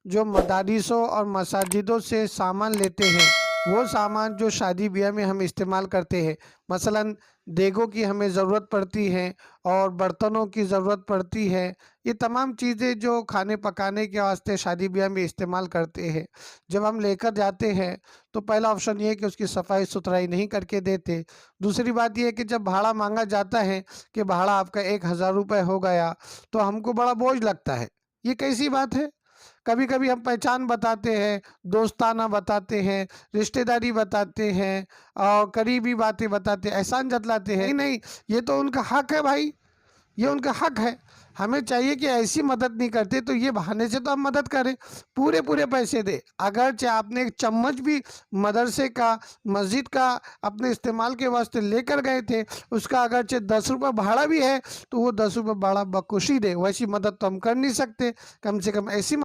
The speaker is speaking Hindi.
जो मदारिसों और मसाजिदों से सामान लेते हैं, वो सामान जो शादी ब्याह में हम इस्तेमाल करते हैं, मसलन देगों की हमें ज़रूरत पड़ती है और बर्तनों की ज़रूरत पड़ती है। ये तमाम चीज़ें जो खाने पकाने के वास्ते शादी ब्याह में इस्तेमाल करते हैं, जब हम लेकर जाते हैं तो पहला ऑप्शन ये है कि उसकी सफाई सुथराई नहीं करके देते। दूसरी बात ये है कि जब भाड़ा मांगा जाता है कि भाड़ा आपका 1,000 रुपये हो गया, तो हमको बड़ा बोझ लगता है। ये कैसी बात है? कभी कभी हम पहचान बताते हैं, दोस्ताना बताते हैं, रिश्तेदारी बताते हैं और करीबी बातें बताते हैं, एहसान जतलाते हैं। नहीं नहीं, ये तो उनका हक है भाई, ये उनका हक है। हमें चाहिए कि ऐसी मदद नहीं करते तो ये बहाने से तो हम मदद करें, पूरे पूरे पैसे दे। अगर चाहे आपने एक चम्मच भी मदरसे का, मस्जिद का अपने इस्तेमाल के वास्ते लेकर गए थे, उसका अगर चाहे 10 रुपये भाड़ा भी है तो वो 10 रुपये भाड़ा बखुशी दे। वैसी मदद तो हम कर नहीं सकते, कम से कम ऐसी